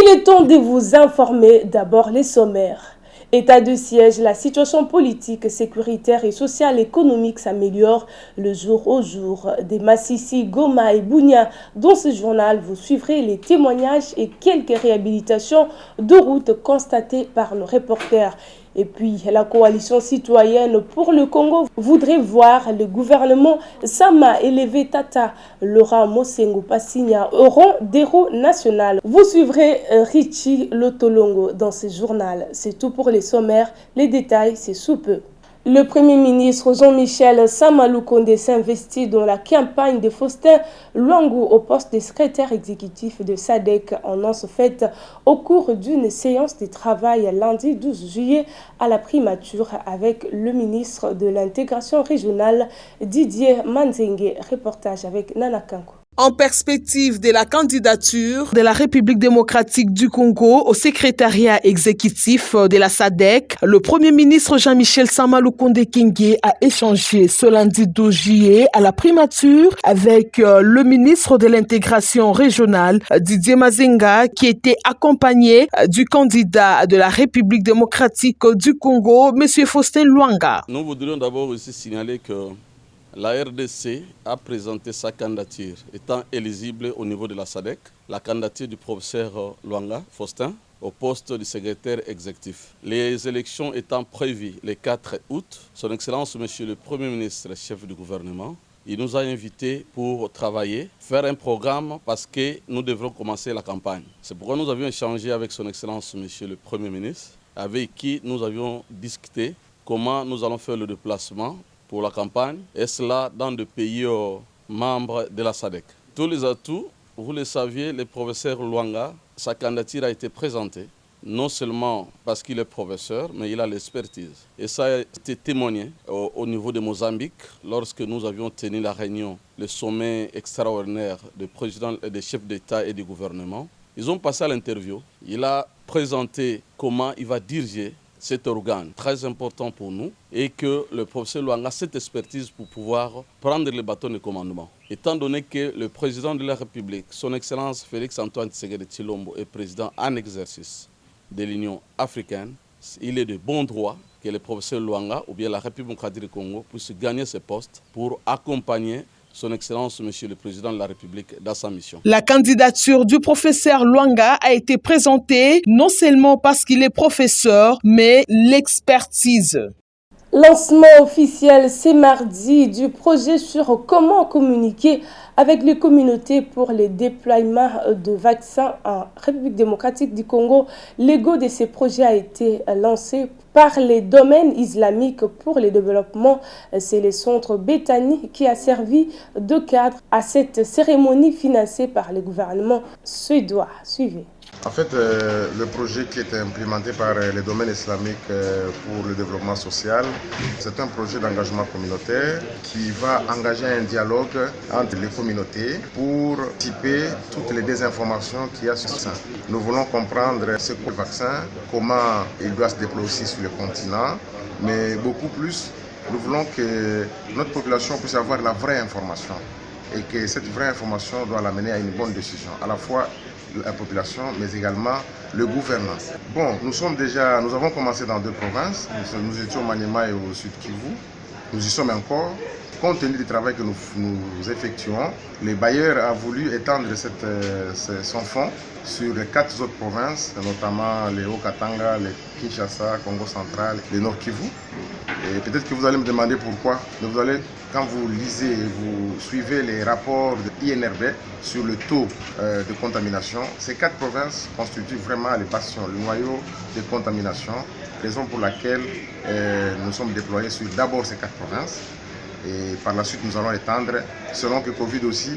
Il est temps de vous informer, d'abord les sommaires. État de siège, la situation politique, sécuritaire et sociale économique s'améliore le jour au jour. Des Massissi, Goma et Bunia, dans ce journal, vous suivrez les témoignages et quelques réhabilitations de routes constatées par nos reporters. Et puis, la coalition citoyenne pour le Congo voudrait voir le gouvernement Sama élever Tata Laurent Mosengo Passigna au rang d'héros national. Vous suivrez Richie Lotolongo dans ce journal. C'est tout pour les sommaires. Les détails, c'est sous peu. Le Premier ministre Jean-Michel Sama-Lukonde s'investit dans la campagne de Faustin Luangu au poste de secrétaire exécutif de SADC, annonce faite au cours d'une séance de travail lundi 12 juillet à la primature avec le ministre de l'intégration régionale Didier Manzengue. Reportage avec Nana Kanko. En perspective de la candidature de la République démocratique du Congo au secrétariat exécutif de la SADC, le Premier ministre Jean-Michel Sama-Lukonde Kinge a échangé ce lundi 12 juillet à la primature avec le ministre de l'intégration régionale Didier Manzenga, qui était accompagné du candidat de la République démocratique du Congo, M. Faustin Luanga. Nous voudrions d'abord aussi signaler que la RDC a présenté sa candidature étant éligible au niveau de la SADC, la candidature du professeur Luanga Faustin au poste de secrétaire exécutif. Les élections étant prévues le 4 août, son Excellence Monsieur le Premier ministre, chef du gouvernement, il nous a invités pour travailler, faire un programme parce que nous devrons commencer la campagne. C'est pourquoi nous avions échangé avec son Excellence Monsieur le Premier ministre, avec qui nous avions discuté comment nous allons faire le déplacement pour la campagne, et cela dans des pays membres de la SADC. Tous les atouts, vous le saviez, le professeur Luanga, sa candidature a été présentée, non seulement parce qu'il est professeur, mais il a l'expertise. Et ça a été témoigné au niveau de Mozambique, lorsque nous avions tenu la réunion, le sommet extraordinaire des présidents et des chefs d'État et du gouvernement. Ils ont passé à l'interview. Il a présenté comment il va diriger cet organe très important pour nous et que le professeur Luanga a cette expertise pour pouvoir prendre le bâton de commandement. Étant donné que le président de la République, son Excellence Félix Antoine Tshisekedi Tshilombo, est président en exercice de l'Union africaine, il est de bon droit que le professeur Luanga ou bien la République démocratique du Congo puisse gagner ce poste pour accompagner son Excellence, Monsieur le Président de la République, dans sa mission. La candidature du professeur Luanga a été présentée non seulement parce qu'il est professeur, mais l'expertise. Lancement officiel ce mardi du projet sur comment communiquer avec les communautés pour le déploiement de vaccins en République démocratique du Congo. L'ego de ce projet a été lancé par les domaines islamiques pour le développement. C'est le centre Bethany qui a servi de cadre à cette cérémonie financée par le gouvernement suédois. Suivez. En fait, le projet qui est implémenté par les domaines islamiques pour le développement social, c'est un projet d'engagement communautaire qui va engager un dialogue entre les communautés pour typer toutes les désinformations qu'il y a sur le vaccin. Nous voulons comprendre ce qu'est le vaccin, comment il doit se déployer aussi sur le continent, mais beaucoup plus, nous voulons que notre population puisse avoir la vraie information et que cette vraie information doit l'amener à une bonne décision, à la fois la population, mais également le gouvernement. Bon, nous avons commencé dans 2 provinces. Nous étions au Maniema et au Sud Kivu. Nous y sommes encore. Compte tenu du travail que nous effectuons, le bailleur a voulu étendre son fonds sur les 4 autres provinces, notamment les Haut-Katanga, les Kinshasa, Congo central, les Nord Kivu. Et peut-être que vous allez me demander pourquoi. Mais vous allez, quand vous lisez et vous suivez les rapports de l'INRB sur le taux de contamination, ces 4 provinces constituent vraiment les bastions, le noyau de contamination, raison pour laquelle nous sommes déployés sur d'abord ces 4 provinces. Et par la suite, nous allons étendre, selon que Covid aussi,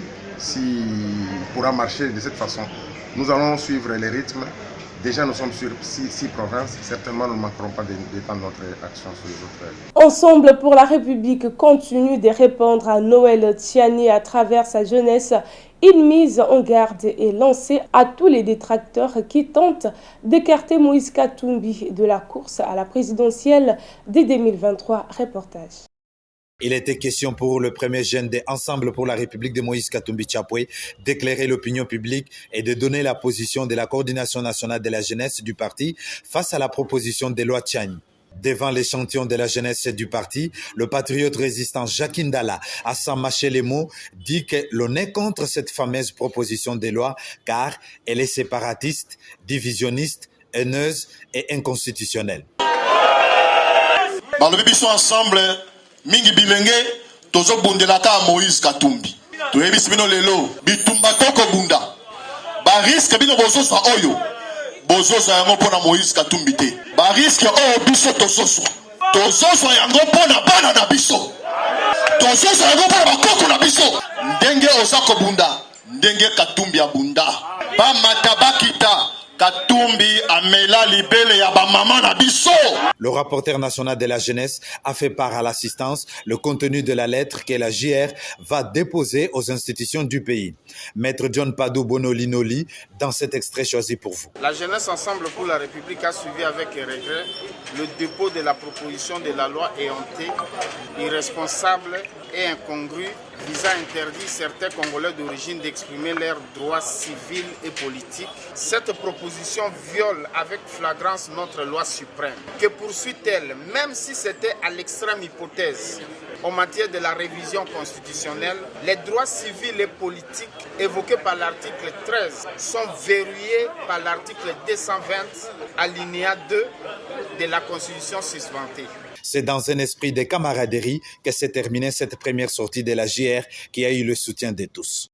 pourra marcher de cette façon. Nous allons suivre les rythmes. Déjà, nous sommes sur 6 provinces. Certainement, nous ne manquerons pas d'étendre notre action sur les autres. Ensemble pour la République continue de répondre à Noël Tiani à travers sa jeunesse. Une mise en garde est lancée à tous les détracteurs qui tentent d'écarter Moïse Katumbi de la course à la présidentielle dès 2023. Reportage. Il était question pour le premier jeune de Ensemble pour la République de Moïse Katumbi Chapwe d'éclairer l'opinion publique et de donner la position de la coordination nationale de la jeunesse du parti face à la proposition de loi Tchani. Devant l'échantillon de la jeunesse du parti, le patriote résistant Jacques Ndala, à s'en mâcher les mots, dit que l'on est contre cette fameuse proposition de loi car elle est séparatiste, divisionniste, haineuse et inconstitutionnelle. Dans le bibiso ensemble, mingi bilenge tozo bundelaka Moïse Katumbi. To ebisi bino lelo bitumba toko bunda. Ba risque bino bozoso oyo. Bozoso yango pona Moïse Katumbi te. Ba risque oyo biso tozoso. Tozoso yango pona bana na biso. Tozoso yango pona bakoko na biso. Ndenge osako bunda, ndenge Katumbi abunda. Ba matabakita Katumbi amela libele ya ba mama na biso. Le rapporteur national de la jeunesse a fait part à l'assistance le contenu de la lettre que la JR va déposer aux institutions du pays. Maître John Padou Bono-Linoli dans cet extrait choisi pour vous. La jeunesse Ensemble pour la République a suivi avec regret le dépôt de la proposition de la loi éhontée, irresponsable et incongrue visant à interdire certains Congolais d'origine d'exprimer leurs droits civils et politiques. Cette proposition viole avec flagrance notre loi suprême. Que poursuit-elle, même si c'était à l'extrême hypothèse, en matière de la révision constitutionnelle, les droits civils et politiques évoqués par l'article 13 sont verrouillés par l'article 220, alinéa 2 de la Constitution susventée. C'est dans un esprit de camaraderie que s'est terminée cette première sortie de la JR qui a eu le soutien de tous.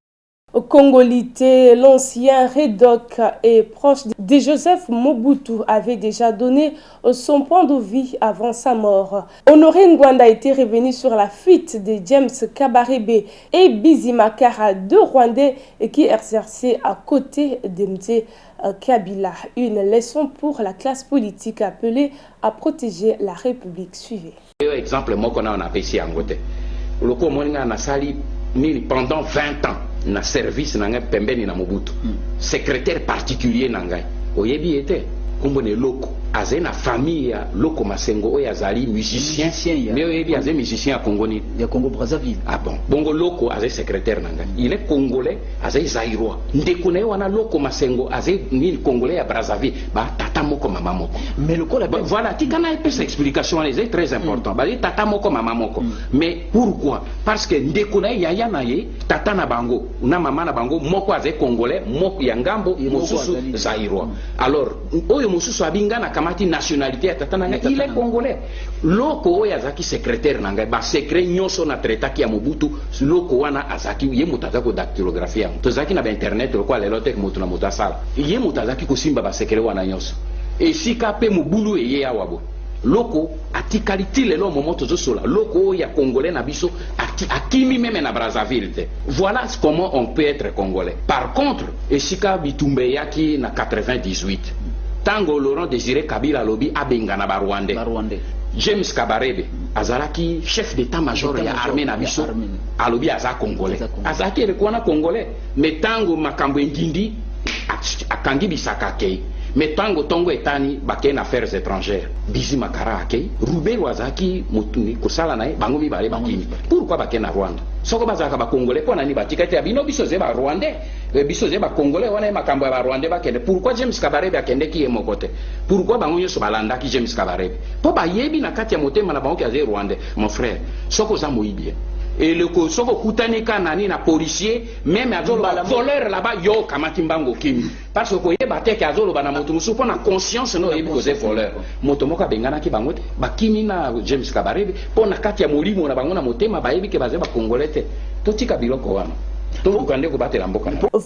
Congolité, l'ancien Rédoc et proche de Joseph Mobutu avait déjà donné son point de vue avant sa mort. Honoré Ngwanda était revenu sur la fuite de James Kabarebe et Bizimakara, deux Rwandais qui exerçaient à côté de Mzee Kabila. Une leçon pour la classe politique appelée à protéger la République. Suivez. Exemple, moi qu'on a apprécié en Gote. Le Comoninga n'a sali pendant 20 ans. Na service na ngai pembeni na Mobutu secrétaire particulier na ngai oyebi ete kombone loko azé na famille ya Loko Masengo oyo azali musicien mais oyebi azé musicien ya Congo ni ya Congo Brazzaville. Ah bon, bongo Loko azé secrétaire na ngai, il est congolais azé zaïrois ndeko na wana Loko Masengo azé ni congolais ya Brazzaville ba tata moko mama moko mais le cola voilà tikana epesa cette explication est très important ba tata moko mama moko mais pourquoi? Parce que ndeko na yaya na ye tata na bango na mama na bango moko azé congolais moko ya ngambo mosusu zaïrois. Alors oyo mosusu abinga na kamati nationalité ya tata nanga il est congolais. Loko oyo azaki secrétaire nanga ba secret nyonso na traitaki ya Mobutu loko wana azaki ye mutazako dactylographie tozaki na ba internet lokwa lelo tek mutu na mutasala ye mutazaki kusimba ba secret wana nyonso esika pe mobulu eye ya wabo loko atikali ti lelo momo tozosola loko ya congolais na biso akimi même na Brazzaville. Voilà comment on peut être congolais. Par contre esika bitumbe yaki na 98 tango Laurent Désiré Kabila lobi abenga na Rwandais. James Kabarebe azalaki chef d'état-major ya armée na biso alobi aza congolais. Azaki elekwana congolais mais tango makambo ngindi akangi bisaka kei. Mais tango tongo etani bakena affaires étrangères Bizimakara akei Rubero azaki mutuni kosala nae bango mibale bakini. Pourquoi bakena Rwanda? Soko bazaka ba congolais pona ni batikati ya bino biso ze ba Rwandais biso ze ba congolais wana makambo ya ba Rwandais bakende. Pourquoi James Kabarebe akende ki yemo kote? Pourquoi bango nyoso balanda ki James Kabarebe? Po ba yebi na kati ya motema na bango ki aze Rwandais. Mon frère, soko za moyibi. Et le soko kutanika nani na policier même azolo voleur là-bas yo kamati mbango kimi parce que yeba te ke azolo bana moto musu pona conscience no yebi koze voleur moto moka bengana ki bango te bakimi na James Kabarebe pona kati ya molimo na bango na motema ba yebi ke baze ba congolais te totika biloko wana.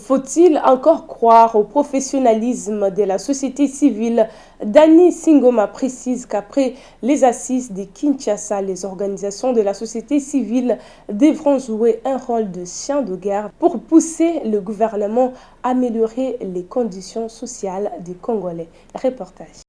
Faut-il encore croire au professionnalisme de la société civile? Dani Singoma précise qu'après les assises de Kinshasa, les organisations de la société civile devront jouer un rôle de chien de guerre pour pousser le gouvernement à améliorer les conditions sociales des Congolais. Reportage.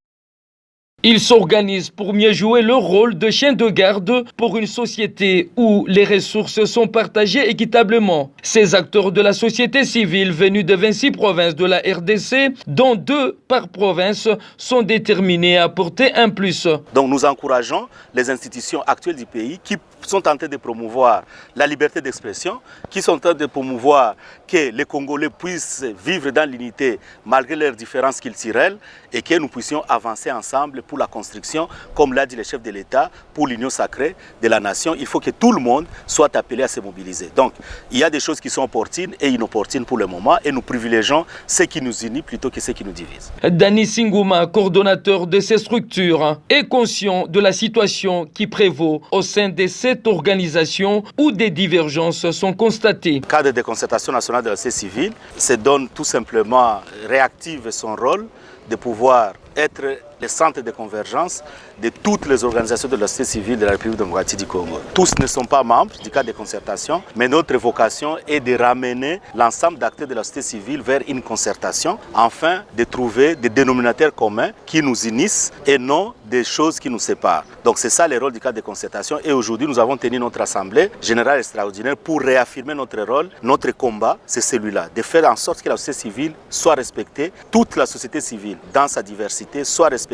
Ils s'organisent pour mieux jouer leur rôle de chien de garde pour une société où les ressources sont partagées équitablement. Ces acteurs de la société civile venus de 26 provinces de la RDC, dont 2 par province, sont déterminés à apporter un plus. Donc nous encourageons les institutions actuelles du pays qui sont en train de promouvoir la liberté d'expression, qui sont en train de promouvoir que les Congolais puissent vivre dans l'unité malgré leurs différences culturelles et que nous puissions avancer ensemble pour la construction, comme l'a dit le chef de l'État, pour l'union sacrée de la nation. Il faut que tout le monde soit appelé à se mobiliser. Donc, il y a des choses qui sont opportunes et inopportunes pour le moment et nous privilégions ce qui nous unit plutôt que ce qui nous divise. Dani Singouma, coordonnateur de ces structures, est conscient de la situation qui prévaut au sein de cette organisation où des divergences sont constatées. Le cadre de concertation nationale de la société civile se donne tout simplement réactive son rôle de pouvoir être le centre de convergence de toutes les organisations de la société civile de la République démocratique du Congo. Tous ne sont pas membres du cadre de concertation, mais notre vocation est de ramener l'ensemble d'acteurs de la société civile vers une concertation, afin de trouver des dénominateurs communs qui nous unissent et non des choses qui nous séparent. Donc c'est ça le rôle du cadre de concertation et aujourd'hui nous avons tenu notre assemblée générale extraordinaire pour réaffirmer notre rôle, notre combat, c'est celui-là, de faire en sorte que la société civile soit respectée, toute la société civile dans sa diversité soit respectée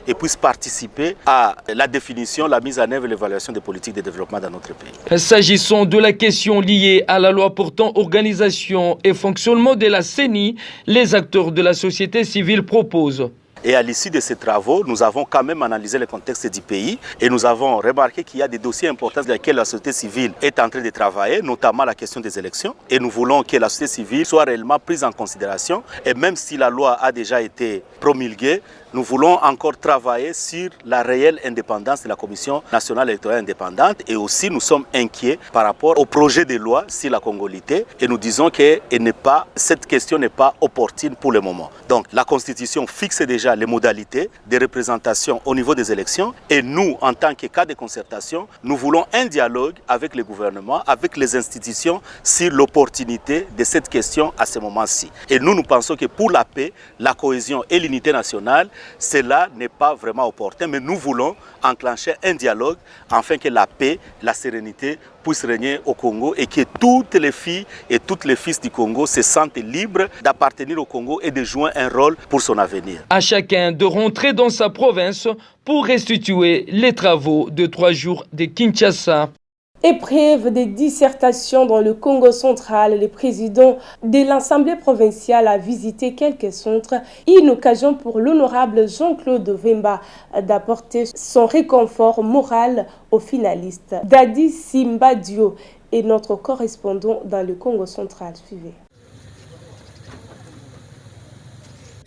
et puisse participer à la définition, la mise en œuvre et l'évaluation des politiques de développement dans notre pays. S'agissant de la question liée à la loi portant organisation et fonctionnement de la CENI, les acteurs de la société civile proposent. Et à l'issue de ces travaux, nous avons quand même analysé le contexte du pays et nous avons remarqué qu'il y a des dossiers importants sur lesquels la société civile est en train de travailler, notamment la question des élections. Et nous voulons que la société civile soit réellement prise en considération. Et même si la loi a déjà été promulguée, nous voulons encore travailler sur la réelle indépendance de la Commission nationale électorale indépendante et aussi nous sommes inquiets par rapport au projet de loi sur la congolité et nous disons que cette question n'est pas opportune pour le moment. Donc la Constitution fixe déjà les modalités de représentation au niveau des élections et nous, en tant que cas de concertation, nous voulons un dialogue avec le gouvernement, avec les institutions sur l'opportunité de cette question à ce moment-ci. Et nous pensons que pour la paix, la cohésion et l'unité nationale, cela n'est pas vraiment opportun, mais nous voulons enclencher un dialogue afin que la paix, la sérénité puissent régner au Congo et que toutes les filles et tous les fils du Congo se sentent libres d'appartenir au Congo et de jouer un rôle pour son avenir. À chacun de rentrer dans sa province pour restituer les travaux de 3 jours de Kinshasa. Épreuve des dissertations dans le Congo central, le président de l'Assemblée provinciale a visité quelques centres. Une occasion pour l'honorable Jean-Claude Vemba d'apporter son réconfort moral aux finalistes. Dadi Simbadio est notre correspondant dans le Congo central. Suivez.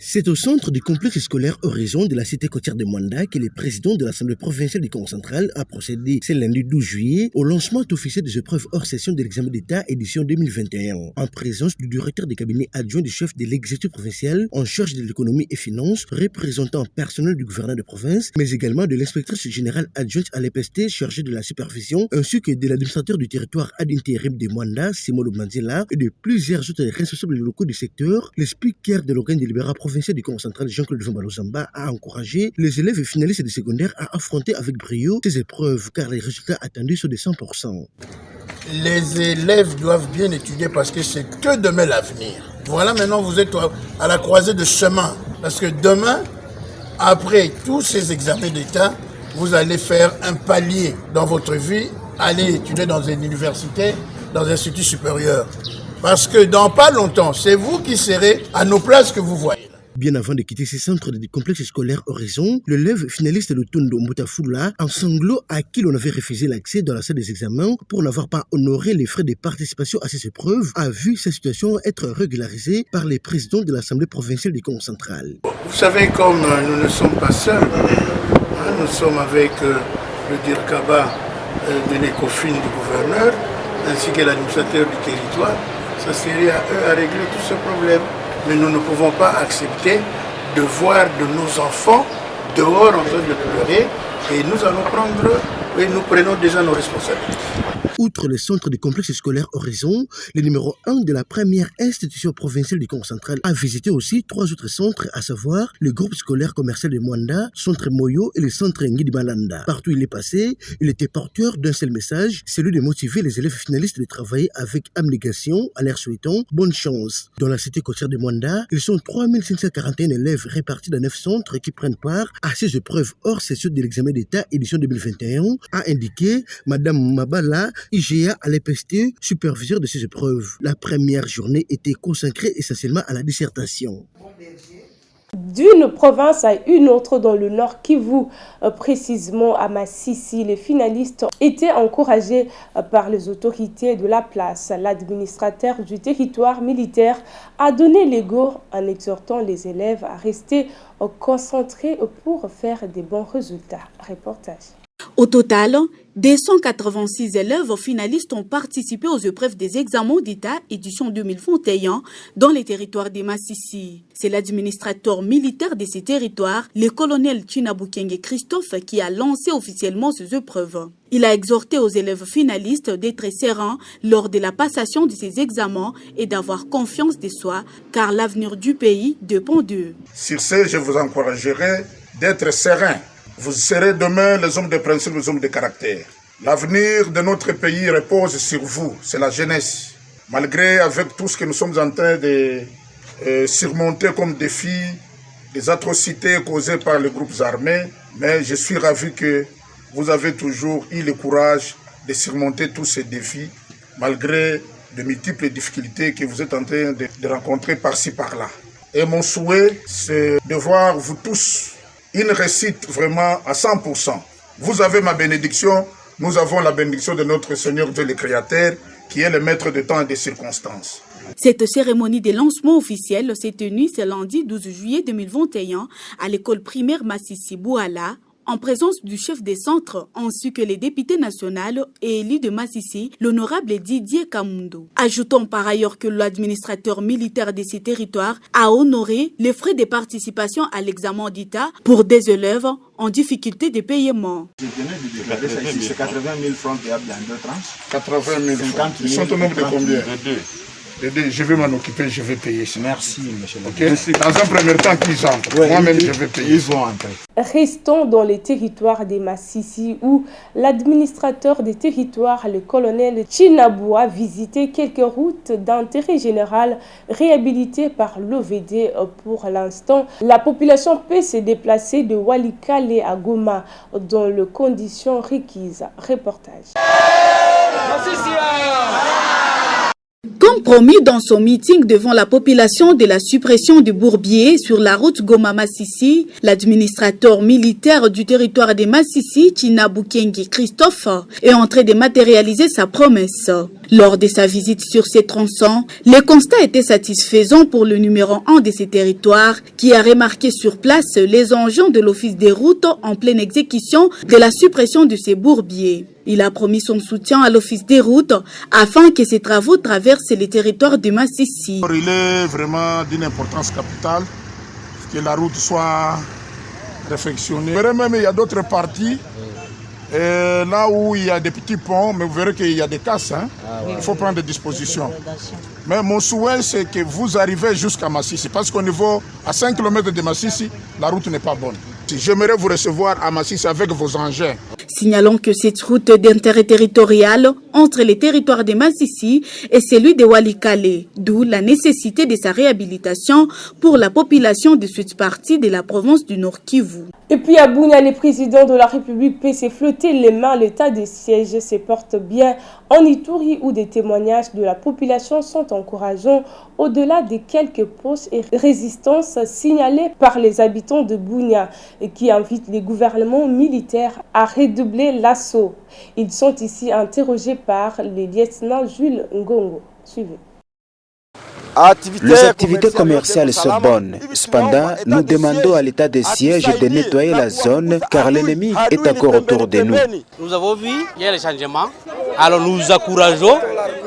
C'est au centre du complexe scolaire Horizon de la cité côtière de Mwanda que le président de l'Assemblée provinciale du Congo central a procédé ce lundi 12 juillet au lancement officiel des épreuves hors session de l'examen d'État édition 2021, en présence du directeur des cabinets adjoint du chef de l'exécutif provincial en charge de l'économie et finances, représentant personnel du gouverneur de province, mais également de l'inspectrice générale adjointe à l'EPST chargée de la supervision, ainsi que de l'administrateur du territoire ad intérim de Mwanda, Simolo Manzela, et de plusieurs autres responsables locaux du secteur. Le speaker de l'organe délibérat provincial du Congo central, Jean-Claude Vemba a encouragé les élèves et finalistes de secondaire à affronter avec brio ces épreuves, car les résultats attendus sont de 100%. Les élèves doivent bien étudier parce que c'est que demain l'avenir. Voilà, maintenant vous êtes à la croisée de chemin. Parce que demain, après tous ces examens d'État, vous allez faire un palier dans votre vie, aller étudier dans une université, dans un institut supérieur. Parce que dans pas longtemps, c'est vous qui serez à nos places que vous voyez. Bien avant de quitter ces centres du complexe scolaire Horizon, l'élève finaliste de Tondo Mutafula, en sanglots à qui l'on avait refusé l'accès dans la salle des examens pour n'avoir pas honoré les frais de participation à ces épreuves, a vu sa situation être régularisée par les présidents de l'Assemblée provinciale du Congo central. Vous savez, comme nous ne sommes pas seuls, nous sommes avec le DIRCABA de l'ECOFIN du gouverneur, ainsi que l'administrateur du territoire. Ça serait à eux à régler tout ce problème. Mais nous ne pouvons pas accepter de voir de nos enfants dehors en train de pleurer et nous allons prendre Oui, nous prenons déjà nos responsabilités. Outre le centre du complexe scolaire Horizon, le numéro 1 de la première institution provinciale du Congo central a visité aussi 3 autres centres, à savoir le groupe scolaire commercial de Mwanda, centre Moyo et le centre Ngui de Malanda. Partout où il est passé, il était porteur d'un seul message, celui de motiver les élèves finalistes de travailler avec abnégation, à leur souhaitant bonne chance. Dans la cité côtière de Mwanda, ils sont 3541 élèves répartis dans 9 centres qui prennent part à ces épreuves hors session de l'examen d'État édition 2021, a indiqué Madame Mabala, IGA à l'EPST, superviseur de ces épreuves. La première journée était consacrée essentiellement à la dissertation. D'une province à une autre dans le Nord Kivu, précisément à Massissi, les finalistes étaient encouragés par les autorités de la place. L'administrateur du territoire militaire a donné l'ego en exhortant les élèves à rester concentrés pour faire des bons résultats. Reportage. Au total, des 186 élèves finalistes ont participé aux épreuves des examens d'État édition 2021 dans les territoires des Massissi. C'est l'administrateur militaire de ces territoires, le colonel Chinabukenge Christophe, qui a lancé officiellement ces épreuves. Il a exhorté aux élèves finalistes d'être sereins lors de la passation de ces examens et d'avoir confiance en soi, car l'avenir du pays dépend d'eux. Sur ce, je vous encouragerai d'être sereins. Vous serez demain les hommes de principe, les hommes de caractère. L'avenir de notre pays repose sur vous, c'est la jeunesse. Malgré avec tout ce que nous sommes en train de surmonter comme défi, des atrocités causées par les groupes armés, mais je suis ravi que vous avez toujours eu le courage de surmonter tous ces défis, malgré de multiples difficultés que vous êtes en train de rencontrer par-ci par-là. Et mon souhait, c'est de voir vous tous une réussite vraiment à 100%. Vous avez ma bénédiction, nous avons la bénédiction de notre Seigneur Dieu le Créateur, qui est le maître de temps et des circonstances. Cette cérémonie de lancement officiel s'est tenue ce lundi 12 juillet 2021 à l'école primaire Massissi Bouala, en présence du chef des centres ainsi que les députés nationaux et élus de Massissi, l'honorable Didier Kamundo. Ajoutons par ailleurs que l'administrateur militaire de ces territoires a honoré les frais de participation à l'examen d'État pour des élèves en difficulté de paiement. Je venais de déclarer ça ici, c'est 80 000 francs payables en 2 tranches. 80 000 francs. Ils sont au nombre de combien? Je vais m'en occuper, je vais payer. Merci, monsieur le président. Dans un premier temps, qu'ils entrent. Ouais, moi-même, je vais payer. Ils vont entrer. Restons dans les territoires des Massissi où l'administrateur des territoires, le colonel Chinabou, a visité quelques routes d'intérêt général réhabilitées par l'OVD. Pour l'instant, la population peut se déplacer de Walikale à Goma dans les conditions requises. Reportage. Comme promis dans son meeting devant la population de la suppression du bourbier sur la route Goma-Massissi, l'administrateur militaire du territoire de Massissi, Chinabukenge Christophe, est en train de matérialiser sa promesse. Lors de sa visite sur ces tronçons, les constats étaient satisfaisants pour le numéro 1 de ces territoires qui a remarqué sur place les engins de l'office des routes en pleine exécution de la suppression de ces bourbiers. Il a promis son soutien à l'office des routes afin que ces travaux traversent les territoires de Massissi. Il est vraiment d'une importance capitale que la route soit réfectionnée. Vous verrez même il y a d'autres parties, là où il y a des petits ponts, mais vous verrez qu'il y a des casses. Il faut prendre des dispositions. Mais mon souhait, c'est que vous arrivez jusqu'à Massissi, parce qu'au niveau, à 5 km de Massissi, la route n'est pas bonne. J'aimerais vous recevoir à Massissi avec vos engins. Signalons que cette route d'intérêt territorial entre les territoires de Massissi et celui de Walikale, d'où la nécessité de sa réhabilitation pour la population de cette partie de la province du Nord Kivu. Et puis à Bunia, le président de la République peut se flotter les mains. L'état de siège se porte bien en Ituri où des témoignages de la population sont encourageants au-delà de quelques postes et résistances signalées par les habitants de Bunia et qui invitent les gouvernements militaires à redoubler l'assaut. Ils sont ici interrogés par le lieutenant Jules Ngongo. Suivez. Les activités commerciales sont bonnes. Cependant, nous demandons à l'état de siège de nettoyer la zone car l'ennemi est encore autour de nous. Nous avons vu qu'il y a des changements. Alors nous encourageons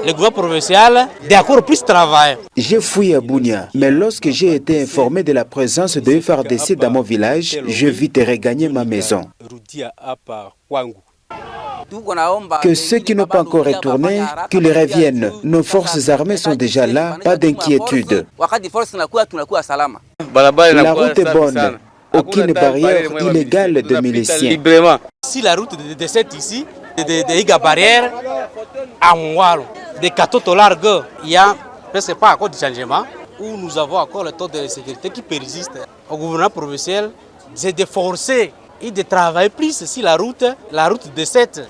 le gouvernement provincial d'accord plus travailler. J'ai fui à Bunia, mais lorsque j'ai été informé de la présence de FARDC dans mon village, je vis de regagner ma maison. Que ceux qui n'ont pas encore retourné, qu'ils reviennent. Nos forces armées sont déjà là, pas d'inquiétude. La route est bonne. Aucune barrière illégale de miliciens. Si la route de cette ici, de Iga barrière à Mwalo, de Katoto largue, il y a presque pas encore de changement, où nous avons encore le taux de sécurité qui persiste. Au gouvernement provincial, c'est de forcer et de travailler plus si la route de cette.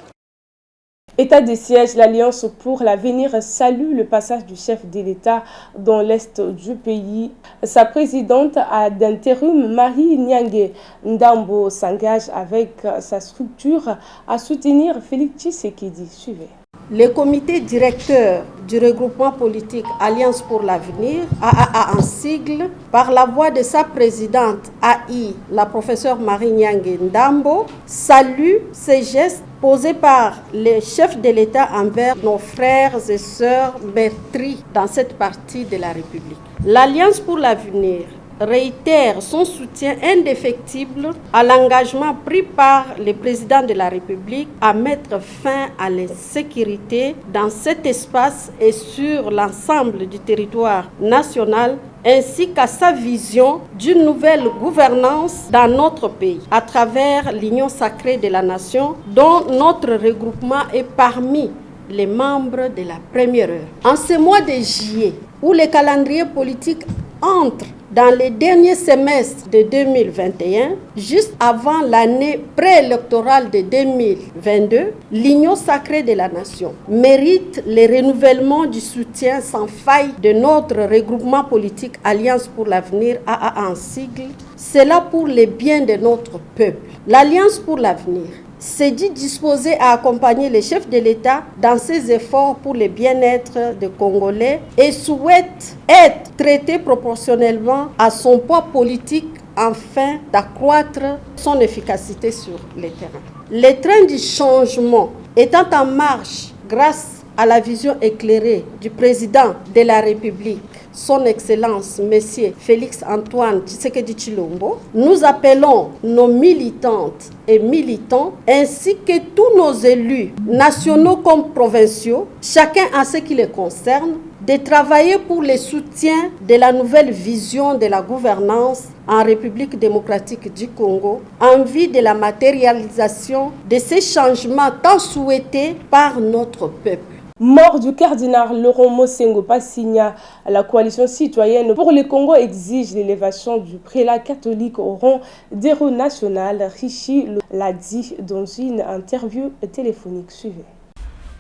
État de siège, l'Alliance pour l'avenir salue le passage du chef de l'État dans l'Est du pays. Sa présidente d'intérim, Marie Nyange Ndambo, s'engage avec sa structure à soutenir Félix Tshisekedi. Suivez. Le comité directeur du regroupement politique Alliance pour l'avenir, AAA en sigle, par la voix de sa présidente AI, la professeure Marie Nyange Ndambo, salue ces gestes posés par les chefs de l'État envers nos frères et sœurs meurtris dans cette partie de la République. L'Alliance pour l'avenir réitère son soutien indéfectible à l'engagement pris par le président de la République à mettre fin à l'insécurité dans cet espace et sur l'ensemble du territoire national, ainsi qu'à sa vision d'une nouvelle gouvernance dans notre pays, à travers l'Union sacrée de la nation, dont notre regroupement est parmi les membres de la première heure. En ce mois de juillet, où le calendrier politique entre dans les derniers semestres de 2021, juste avant l'année préélectorale de 2022, l'Union sacrée de la nation mérite le renouvellement du soutien sans faille de notre regroupement politique Alliance pour l'avenir, AAA en sigle, cela pour le bien de notre peuple. L'Alliance pour l'avenir s'est dit disposé à accompagner les chefs de l'État dans ses efforts pour le bien-être des Congolais et souhaite être traité proportionnellement à son poids politique afin d'accroître son efficacité sur le terrain. Le train du changement étant en marche grâce à la vision éclairée du président de la République, son Excellence, Monsieur Félix Antoine Tshisekedi Tshilombo, nous appelons nos militantes et militants, ainsi que tous nos élus, nationaux comme provinciaux, chacun à ce qui les concerne, de travailler pour le soutien de la nouvelle vision de la gouvernance en République démocratique du Congo, en vue de la matérialisation de ces changements tant souhaités par notre peuple. Mort du cardinal Laurent Mosengo Passigna, la coalition citoyenne pour le Congo exige l'élévation du prélat catholique au rang d'héros national. Rishi l'a dit dans une interview téléphonique. Suivez.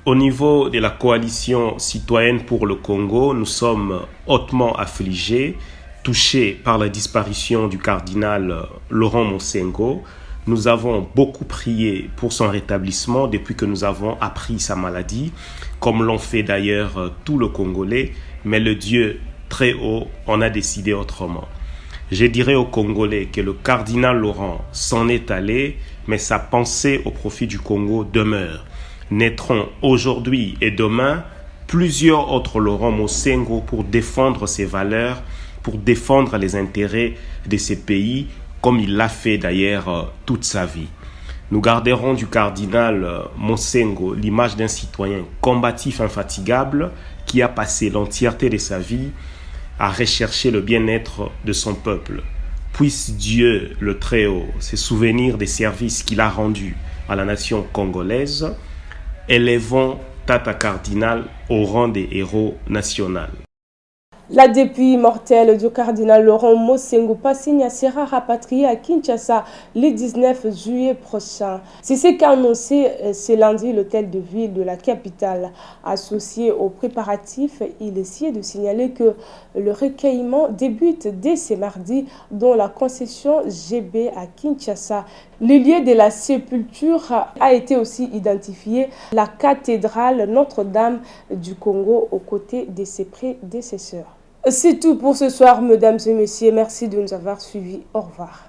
Au niveau de la coalition citoyenne pour le Congo, nous sommes hautement affligés, touchés par la disparition du cardinal Laurent Mosengo. Nous avons beaucoup prié pour son rétablissement depuis que nous avons appris sa maladie, comme l'ont fait d'ailleurs tous les Congolais, mais le Dieu très haut en a décidé autrement. Je dirais aux Congolais que le cardinal Laurent s'en est allé, mais sa pensée au profit du Congo demeure. Naîtront aujourd'hui et demain plusieurs autres Laurent Mosengo pour défendre ses valeurs, pour défendre les intérêts de ces pays, comme il l'a fait d'ailleurs toute sa vie. Nous garderons du cardinal Mosengo l'image d'un citoyen combatif infatigable qui a passé l'entièreté de sa vie à rechercher le bien-être de son peuple. Puisse Dieu le Très-Haut se souvenir des services qu'il a rendus à la nation congolaise. Élevons Tata Cardinal au rang des héros nationaux. La dépouille mortelle du cardinal Laurent Mosengo Passigna sera rapatriée à Kinshasa le 19 juillet prochain. C'est ce qu'a annoncé ce lundi l'hôtel de ville de la capitale. Associé aux préparatifs, il essayait de signaler que le recueillement débute dès ce mardi dans la concession GB à Kinshasa. Le lieu de la sépulture a été aussi identifié, la cathédrale Notre-Dame du Congo aux côtés de ses prédécesseurs. C'est tout pour ce soir, mesdames et messieurs. Merci de nous avoir suivis. Au revoir.